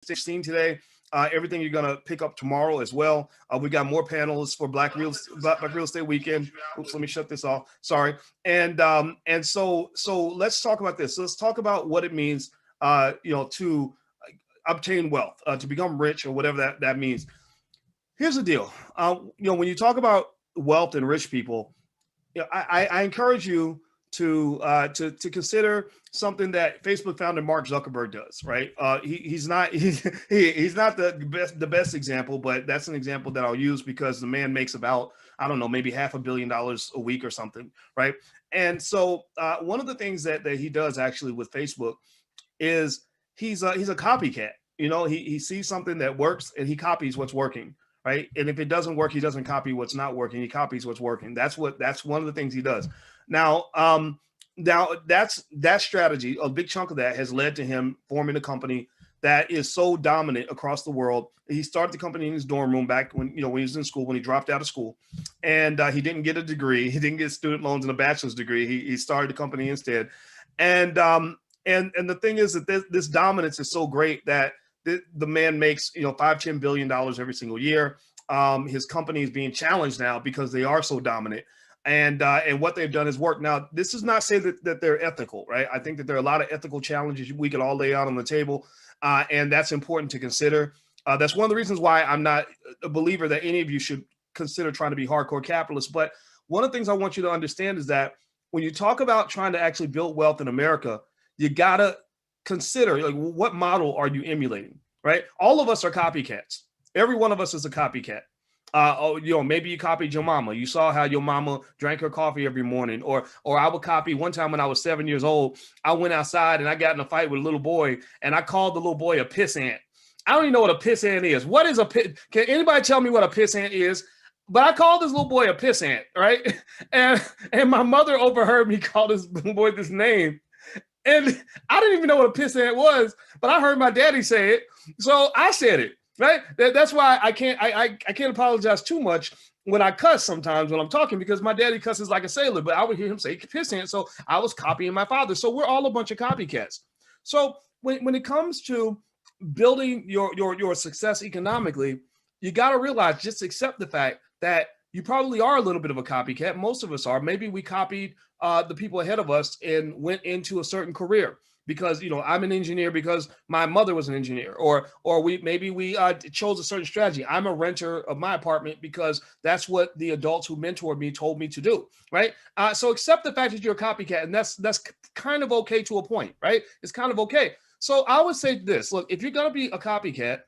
seen today. Everything you're gonna pick up tomorrow as well. We got more panels for Black Real Estate Weekend. Oops, let me shut this off. Sorry. And so let's talk about this. So let's talk about what it means, to obtain wealth, to become rich, or whatever that means. Here's the deal. When you talk about wealth and rich people, I encourage you to consider something that Facebook founder Mark Zuckerberg does. Right? He's not he's not the best example, but that's an example that I'll use because the man makes about, I don't know, maybe $500 million a week or something. Right? And so one of the things that he does actually with Facebook is he's a copycat. He sees something that works and he copies what's working. Right. And if it doesn't work, he doesn't copy what's not working. He copies what's working. That's one of the things he does. Now that's that strategy. A big chunk of that has led to him forming a company that is so dominant across the world. He started the company in his dorm room back when he was in school, when he dropped out of school, and he didn't get a degree. He didn't get student loans and a bachelor's degree. He started the company instead. And the thing is that this dominance is so great that the man makes $5-10 billion every single year. His company is being challenged now because they are so dominant, and what they've done is work. Now, this does not say that they're ethical, right? I think that there are a lot of ethical challenges we could all lay out on the table, and that's important to consider. That's one of the reasons why I'm not a believer that any of you should consider trying to be hardcore capitalists. But one of the things I want you to understand is that when you talk about trying to actually build wealth in America, you gotta consider, like, what model are you emulating, right? All of us are copycats. Every one of us is a copycat. Maybe you copied your mama. You saw how your mama drank her coffee every morning, or I would copy. One time when I was 7 years old, I went outside and I got in a fight with a little boy, and I called the little boy a pissant. I don't even know what a pissant is. What is a piss? Can anybody tell me what a pissant is? But I called this little boy a pissant, right? And my mother overheard me call this boy this name. And I didn't even know what a pissant was, but I heard my daddy say it, so I said it. Right? That's why I can't apologize too much when I cuss sometimes when I'm talking, because my daddy cusses like a sailor, but I would hear him say pissant, so I was copying my father. So we're all a bunch of copycats. So when it comes to building your success economically, you got to realize, just accept the fact that you probably are a little bit of a copycat. Most of us are. Maybe we copied the people ahead of us and went into a certain career because, I'm an engineer because my mother was an engineer, or we chose a certain strategy. I'm a renter of my apartment because that's what the adults who mentored me told me to do. Right. So accept the fact that you're a copycat, and that's kind of okay to a point. Right. It's kind of okay. So I would say this: look, if you're going to be a copycat,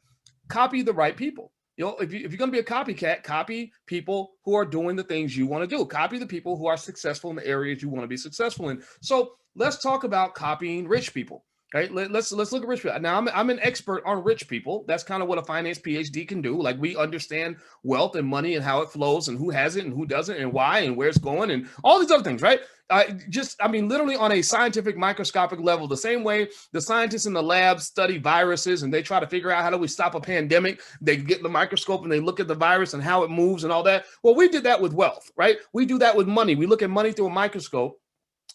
copy the right people. If you're going to be a copycat, copy people who are doing the things you want to do. Copy the people who are successful in the areas you want to be successful in. So let's talk about copying rich people. Right? Let's look at rich people. Now, I'm an expert on rich people. That's kind of what a finance PhD can do. Like, we understand wealth and money and how it flows and who has it and who doesn't and why and where it's going and all these other things, right? Literally on a scientific microscopic level, the same way the scientists in the lab study viruses and they try to figure out how do we stop a pandemic. They get the microscope and they look at the virus and how it moves and all that. Well, we did that with wealth, right? We do that with money. We look at money through a microscope.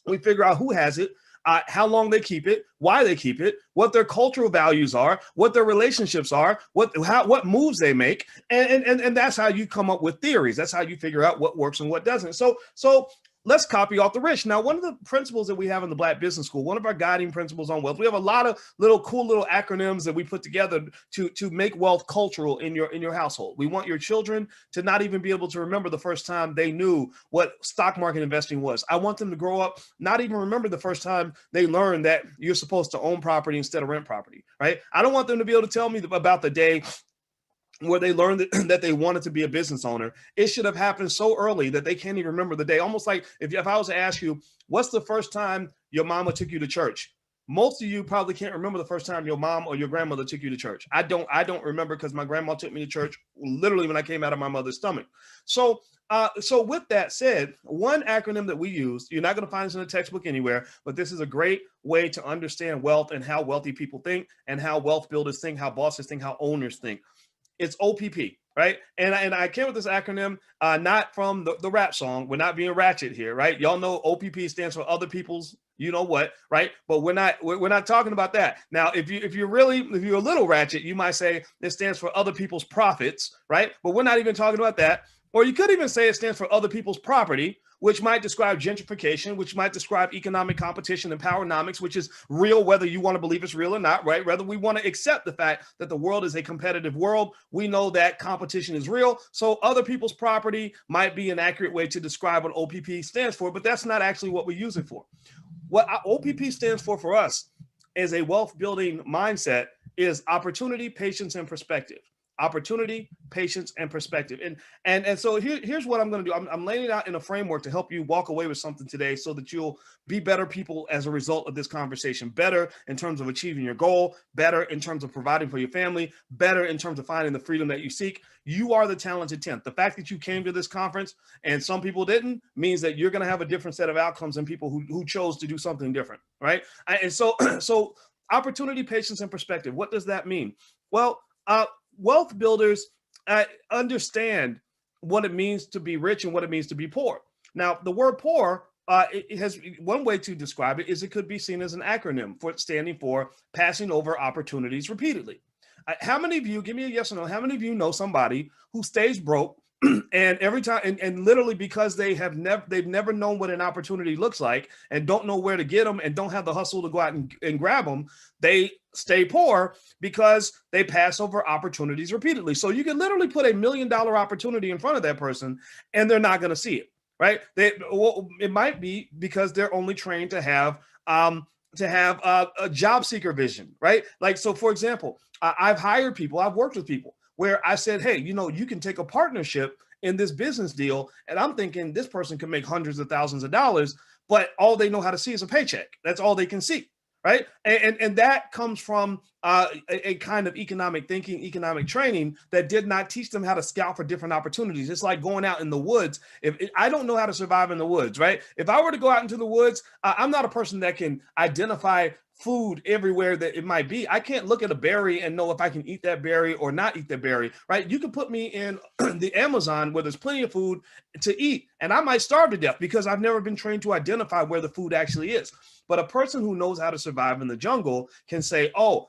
We figure out who has it, how long they keep it, why they keep it, what their cultural values are, what their relationships are, what moves they make, and that's how you come up with theories. That's how you figure out what works and what doesn't. So let's copy off the rich. Now, one of the principles that we have in the Black Business School, one of our guiding principles on wealth, we have a lot of cool little acronyms that we put together to make wealth cultural in your household. We want your children to not even be able to remember the first time they knew what stock market investing was. I want them to grow up not even remember the first time they learned that you're supposed to own property instead of rent property, right? I don't want them to be able to tell me about the day where they learned that they wanted to be a business owner. It should have happened so early that they can't even remember the day. Almost like if I was to ask you, what's the first time your mama took you to church? Most of you probably can't remember the first time your mom or your grandmother took you to church. I don't remember, because my grandma took me to church literally when I came out of my mother's stomach. So with that said, one acronym that we use, you're not going to find this in a textbook anywhere, but this is a great way to understand wealth and how wealthy people think and how wealth builders think, how bosses think, how owners think. It's OPP. right? And I came with this acronym not from the rap song. We're not being ratchet here, right? Y'all know OPP stands for other people's, you know what, right? But we're not talking about that. Now, if you're a little ratchet, you might say it stands for other people's profits, right? But we're not even talking about that. Or you could even say it stands for other people's property, which might describe gentrification, which might describe economic competition and powernomics, which is real, whether you want to believe it's real or not, right? Whether we want to accept the fact that the world is a competitive world, we know that competition is real. So other people's property might be an accurate way to describe what OPP stands for, but that's not actually what we use it for. What OPP stands for us as a wealth building mindset is opportunity, patience, and perspective. Opportunity, patience, and perspective. And so here's what I'm going to do. I'm laying it out in a framework to help you walk away with something today so that you'll be better people as a result of this conversation. Better in terms of achieving your goal, better in terms of providing for your family, better in terms of finding the freedom that you seek. You are the talented 10th. The fact that you came to this conference and some people didn't means that you're going to have a different set of outcomes than people who chose to do something different, right? And so opportunity, patience, and perspective. What does that mean? Well, wealth builders understand what it means to be rich and what it means to be poor. Now, the word poor, it has one way to describe it is it could be seen as an acronym for standing for passing over opportunities repeatedly. How many of you, give me a yes or no, how many of you know somebody who stays broke and every time and literally because they've never known what an opportunity looks like and don't know where to get them and don't have the hustle to go out and grab them, they stay poor because they pass over opportunities repeatedly. So you can literally put $1 million opportunity in front of that person and they're not going to see it, right? It might be because they're only trained to have a job seeker vision, right? Like, so for example, I've hired people, I've worked with people where I said, hey, you can take a partnership in this business deal. And I'm thinking this person can make hundreds of thousands of dollars, but all they know how to see is a paycheck. That's all they can see, right? And that comes from a kind of economic thinking, economic training that did not teach them how to scout for different opportunities. It's like going out in the woods. I don't know how to survive in the woods, right? If I were to go out into the woods, I'm not a person that can identify food everywhere that it might be. I can't look at a berry and know if I can eat that berry or not eat that berry, right? You can put me in the Amazon where there's plenty of food to eat and I might starve to death because I've never been trained to identify where the food actually is. But a person who knows how to survive in the jungle can say, oh,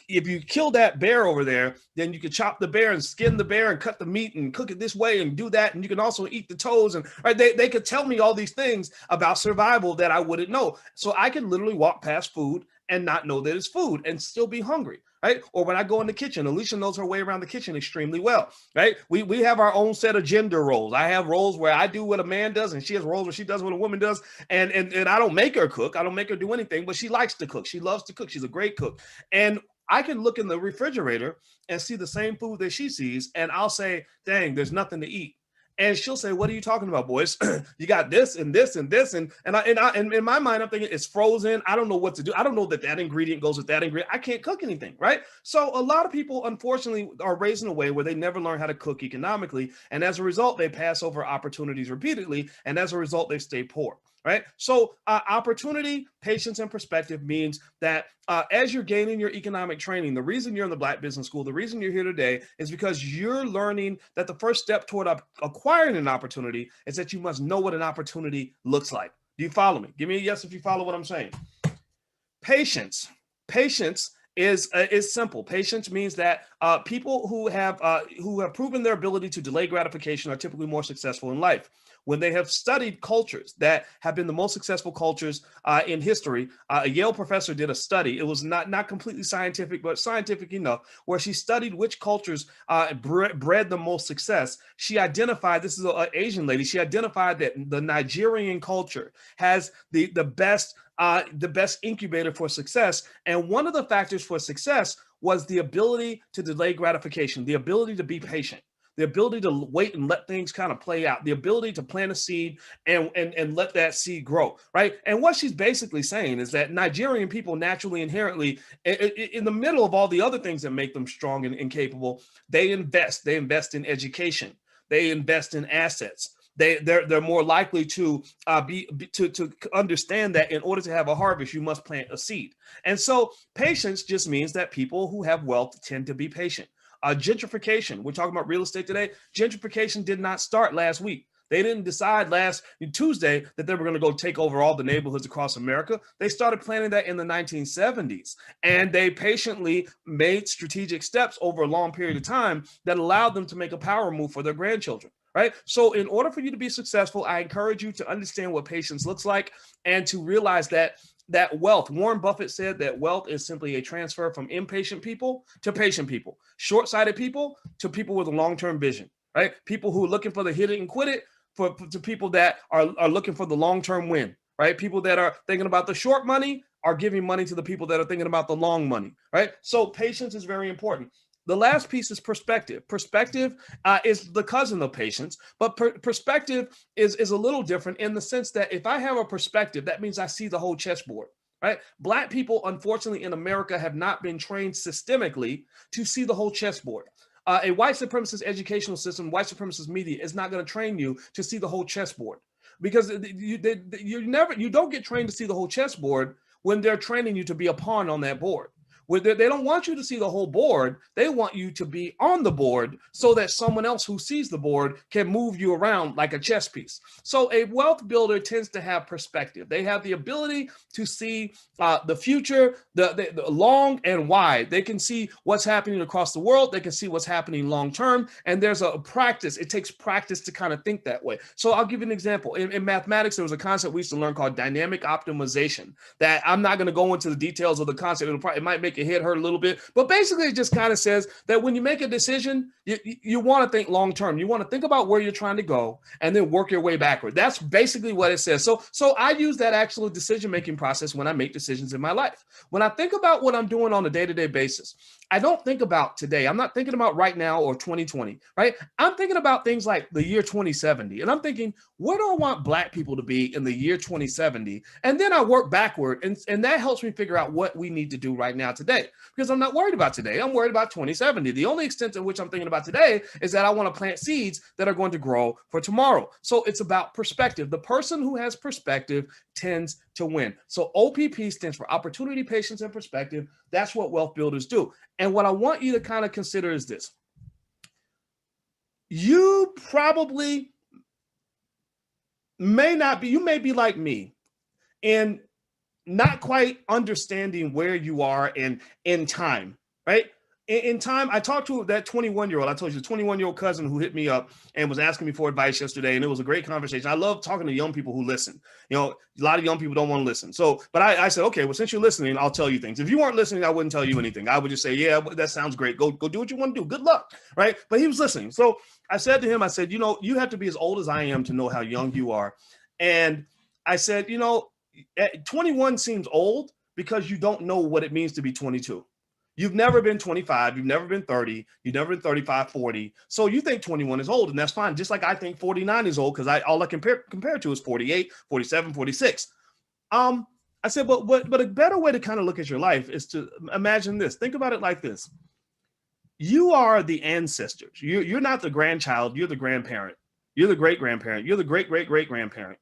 if you kill that bear over there, then you can chop the bear and skin the bear and cut the meat and cook it this way and do that. And you can also eat the toes. And right, they could tell me all these things about survival that I wouldn't know. So I can literally walk past food and not know that it's food and still be hungry. Right. Or when I go in the kitchen, Alicia knows her way around the kitchen extremely well. Right. We have our own set of gender roles. I have roles where I do what a man does and she has roles where she does what a woman does. And I don't make her cook. I don't make her do anything, but she likes to cook. She loves to cook. She's a great cook. And I can look in the refrigerator and see the same food that she sees. And I'll say, dang, there's nothing to eat. And she'll say, what are you talking about, Boyce? You got this and this and this. And in my mind, I'm thinking it's frozen. I don't know what to do. I don't know that ingredient goes with that ingredient. I can't cook anything, right? So a lot of people, unfortunately, are raised in a way where they never learn how to cook economically. And as a result, they pass over opportunities repeatedly. And as a result, they stay poor. Right. So opportunity, patience, and perspective means that as you're gaining your economic training, the reason you're in the Black Business School, the reason you're here today is because you're learning that the first step toward acquiring an opportunity is that you must know what an opportunity looks like. Do you follow me? Give me a yes if you follow what I'm saying. Patience is simple. Patience means that people who have proven their ability to delay gratification are typically more successful in life. When they have studied cultures that have been the most successful cultures in history, a Yale professor did a study. It was not completely scientific, but scientific enough, where she studied which cultures bred the most success. She identified, this is an Asian lady, she identified that the Nigerian culture has the best incubator for success. And one of the factors for success was the ability to delay gratification, the ability to be patient, the ability to wait and let things kind of play out, the ability to plant a seed and let that seed grow, right? And what she's basically saying is that Nigerian people naturally, inherently, in the middle of all the other things that make them strong and capable, they invest in education, they invest in assets. They're more likely to to understand that in order to have a harvest, you must plant a seed. And so patience just means that people who have wealth tend to be patient. Gentrification. We're talking about real estate today. Gentrification did not start last week. They didn't decide last Tuesday that they were going to go take over all the neighborhoods across America. They started planning that in the 1970s. And they patiently made strategic steps over a long period of time that allowed them to make a power move for their grandchildren. Right. So in order for you to be successful, I encourage you to understand what patience looks like and to realize that wealth. Warren Buffett said that wealth is simply a transfer from impatient people to patient people, short-sighted people to people with a long-term vision, right? People who are looking for the hit it and quit it to people that are looking for the long-term win, right? People that are thinking about the short money are giving money to the people that are thinking about the long money, right? So patience is very important. The last piece is perspective. Perspective is the cousin of patience, but perspective is a little different in the sense that if I have a perspective, that means I see the whole chessboard, right? Black people, unfortunately, in America have not been trained systemically to see the whole chessboard. A white supremacist educational system, white supremacist media is not going to train you to see the whole chessboard because you don't get trained to see the whole chessboard when they're training you to be a pawn on that board. They don't want you to see the whole board. They want you to be on the board so that someone else who sees the board can move you around like a chess piece. So a wealth builder tends to have perspective. They have the ability to see the future, the long and wide. They can see what's happening across the world. They can see what's happening long term. And there's a practice. It takes practice to kind of think that way. So I'll give you an example. In mathematics, there was a concept we used to learn called dynamic optimization that I'm not going to go into the details of the concept. It might make your head hurt a little bit, but basically it just kind of says that when you make a decision, you want to think long term. You want to think about where you're trying to go and then work your way backward. That's basically what it says. So I use that actual decision making process when I make decisions in my life. When I think about what I'm doing on a day-to-day basis, I don't think about today. I'm not thinking about right now or 2020, right? I'm thinking about things like the year 2070. And I'm thinking, where do I want Black people to be in the year 2070? And then I work backward. And that helps me figure out what we need to do right now today. Because I'm not worried about today. I'm worried about 2070. The only extent to which I'm thinking about today is that I want to plant seeds that are going to grow for tomorrow. So it's about perspective. The person who has perspective tends to win. So OPP stands for opportunity, patience, and perspective. That's what wealth builders do. And what I want you to kind of consider is this. You probably you may be like me and not quite understanding where you are in time, right? In time, I talked to that 21-year-old. I told you the 21-year-old cousin who hit me up and was asking me for advice yesterday, and it was a great conversation. I love talking to young people who listen. You know, a lot of young people don't want to listen. But I said, okay, well, since you're listening, I'll tell you things. If you weren't listening, I wouldn't tell you anything. I would just say, yeah, that sounds great. Go do what you want to do. Good luck, right? But he was listening. So I said to him, I said, you have to be as old as I am to know how young you are. And I said, 21 seems old because you don't know what it means to be 22. You've never been 25. You've never been 30. You've never been 35, 40. So you think 21 is old, and that's fine. Just like I think 49 is old because all I compare to is 48, 47, 46. I said, but a better way to kind of look at your life is to imagine this. Think about it like this. You are the ancestors. You're not the grandchild. You're the grandparent. You're the great-grandparent. You're the great-great-great-grandparent.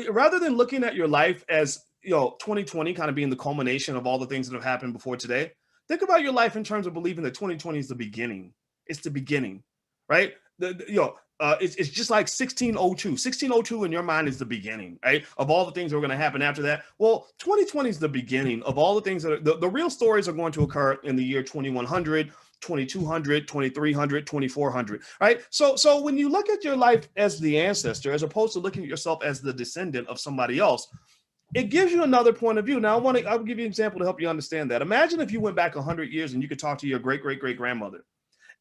Rather than looking at your life as 2020 kind of being the culmination of all the things that have happened before today, think about your life in terms of believing that 2020 is the beginning. It's the beginning, right? It's just like 1602. 1602 in your mind is the beginning, right? Of all the things that are going to happen after that. Well, 2020 is the beginning of all the things that are the real stories are going to occur in the year 2100. 2200, 2300, 2400, right? So when you look at your life as the ancestor, as opposed to looking at yourself as the descendant of somebody else, it gives you another point of view. Now, I'll give you an example to help you understand that. Imagine if you went back 100 years and you could talk to your great-great-great-grandmother.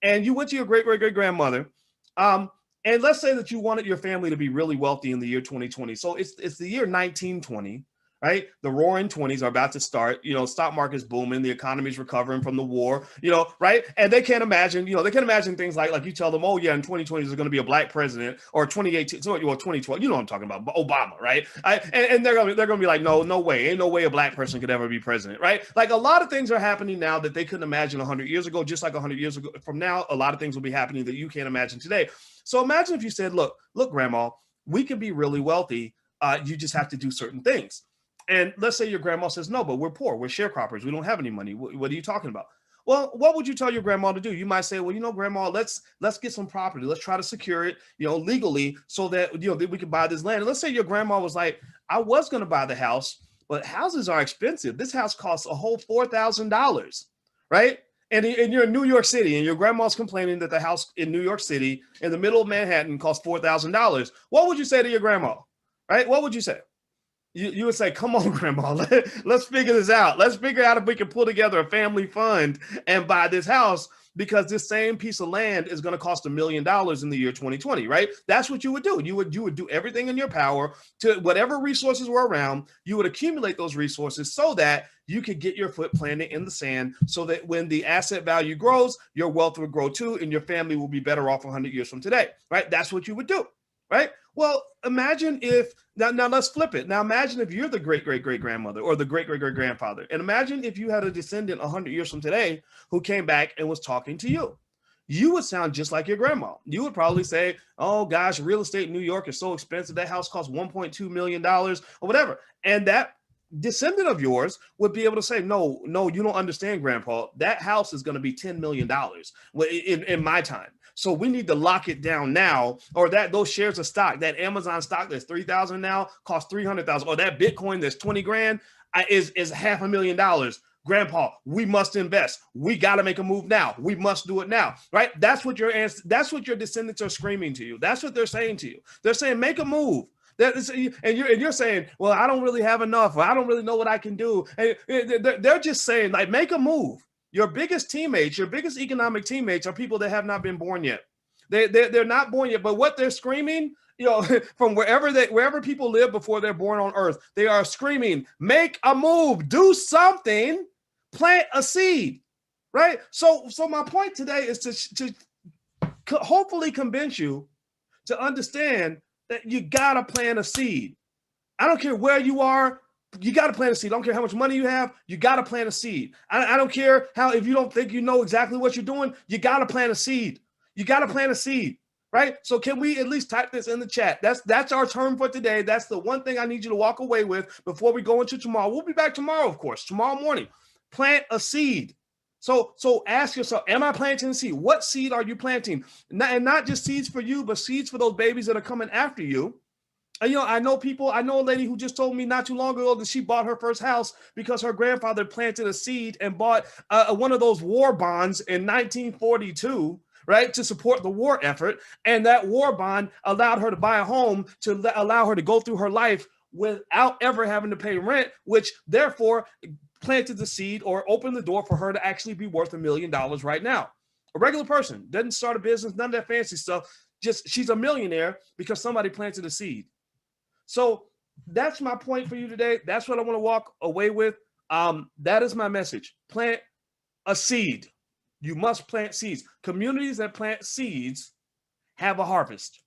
And you went to your great-great-great-grandmother, and let's say that you wanted your family to be really wealthy in the year 2020. So it's the year 1920. Right? The roaring 20s are about to start, stock market's booming, the economy's recovering from the war, right? And they can't imagine, things like you tell them, oh yeah, in 2020 there's going to be a Black president, or 2018, or 2012, you know what I'm talking about, Obama, right? And they're going to be like, no way, ain't no way a Black person could ever be president, right? Like a lot of things are happening now that they couldn't imagine 100 years ago, just like 100 years ago from now, a lot of things will be happening that you can't imagine today. So imagine if you said, look, grandma, we could be really wealthy. You just have to do certain things. And let's say your grandma says, no, but we're poor. We're sharecroppers. We don't have any money. What are you talking about? Well, what would you tell your grandma to do? You might say, well, grandma, let's get some property. Let's try to secure it, legally, so that, that we can buy this land. And let's say your grandma was like, I was going to buy the house, but houses are expensive. This house costs a whole $4,000, right? And you're in New York City, and your grandma's complaining that the house in New York City in the middle of Manhattan costs $4,000. What would you say to your grandma, right? What would you say? You would say, come on, grandma, let's figure this out. Let's figure out if we can pull together a family fund and buy this house, because this same piece of land is going to cost $1 million in the year 2020, right? That's what you would do. You would do everything in your power to whatever resources were around. You would accumulate those resources so that you could get your foot planted in the sand, so that when the asset value grows, your wealth will grow too, and your family will be better off 100 years from today, right? That's what you would do, right? Well, imagine if, now let's flip it. Now imagine if you're the great-great-great-grandmother or the great-great-great-grandfather. And imagine if you had a descendant 100 years from today who came back and was talking to you. You would sound just like your grandma. You would probably say, oh gosh, real estate in New York is so expensive. That house costs $1.2 million or whatever. And that descendant of yours would be able to say, no, you don't understand, Grandpa. That house is going to be $10 million in my time. So we need to lock it down now, or that those shares of stock, that Amazon stock that's 3,000 now costs 300,000, or that Bitcoin that's 20 grand is $500,000. Grandpa, we must invest. We got to make a move now. We must do it now, right? That's what your descendants are screaming to you. That's what they're saying to you. They're saying, make a move. And you're saying, well, I don't really have enough, or I don't really know what I can do. And they're just saying, like, make a move. Your biggest teammates, your biggest economic teammates are people that have not been born yet. They're not born yet, but what they're screaming, from wherever people live before they're born on earth, they are screaming, make a move, do something, plant a seed, right? So my point today is to hopefully convince you to understand that you gotta plant a seed. I don't care where you are. You got to plant a seed. I don't care how much money you have. You got to plant a seed. I don't care if you don't think you know exactly what you're doing, you got to plant a seed. You got to plant a seed, right? So can we at least type this in the chat? That's our term for today. That's the one thing I need you to walk away with before we go into tomorrow. We'll be back tomorrow, of course, tomorrow morning. Plant a seed. So ask yourself, am I planting a seed? What seed are you planting? And not just seeds for you, but seeds for those babies that are coming after you. I know a lady who just told me not too long ago that she bought her first house because her grandfather planted a seed and bought one of those war bonds in 1942, right, to support the war effort. And that war bond allowed her to buy a home to allow her to go through her life without ever having to pay rent, which therefore planted the seed or opened the door for her to actually be worth $1 million right now. A regular person doesn't start a business, none of that fancy stuff. Just she's a millionaire because somebody planted a seed. So that's my point for you today. That's what I want to walk away with. That is my message. Plant a seed. You must plant seeds. Communities that plant seeds have a harvest.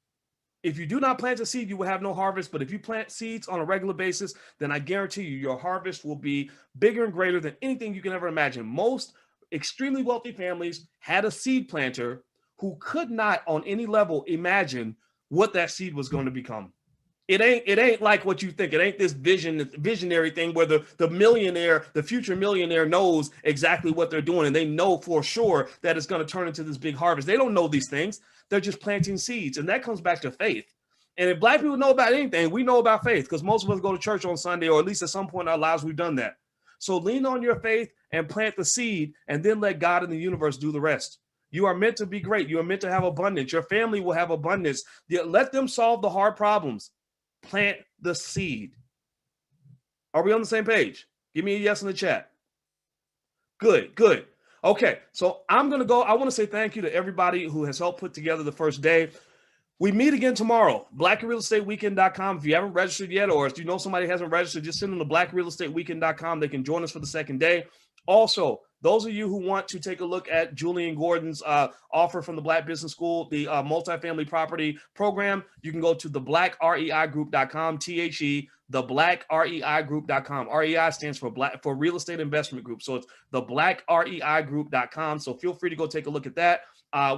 If you do not plant a seed, you will have no harvest. But if you plant seeds on a regular basis, then I guarantee you your harvest will be bigger and greater than anything you can ever imagine. Most extremely wealthy families had a seed planter who could not on any level imagine what that seed was going to become. It ain't like what you think. It ain't this visionary thing where the future millionaire knows exactly what they're doing and they know for sure that it's going to turn into this big harvest. They don't know these things. They're just planting seeds. And that comes back to faith. And if Black people know about anything, we know about faith because most of us go to church on Sunday, or at least at some point in our lives, we've done that. So lean on your faith and plant the seed and then let God and the universe do the rest. You are meant to be great. You are meant to have abundance. Your family will have abundance. Let them solve the hard problems. Plant the seed. Are we on the same page? Give me a yes in the chat. Good. Okay, so I'm going to go. I want to say thank you to everybody who has helped put together the first day. We meet again tomorrow, blackrealestateweekend.com. If you haven't registered yet, or if you know somebody hasn't registered, just send them to blackrealestateweekend.com. They can join us for the second day. Also, those of you who want to take a look at Julian Gordon's offer from the Black Business School, the multifamily property program, you can go to theblackreigroup.com, THE, theblackreigroup.com. REI stands for Real Estate Investment Group. So it's theblackreigroup.com. So feel free to go take a look at that.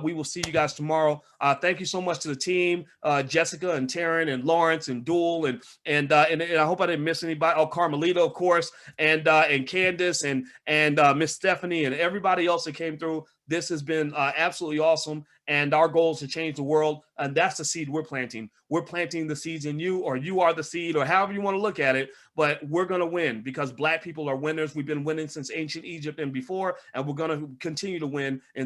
We will see you guys tomorrow. Thank you so much to the team, Jessica and Taryn and Lawrence and Duel and I hope I didn't miss anybody. Oh, Carmelita, of course, and Candace and Miss Stephanie and everybody else that came through. This has been absolutely awesome. And our goal is to change the world. And that's the seed we're planting. We're planting the seeds in you, or you are the seed, or however you want to look at it. But we're going to win because Black people are winners. We've been winning since ancient Egypt and before, and we're going to continue to win. And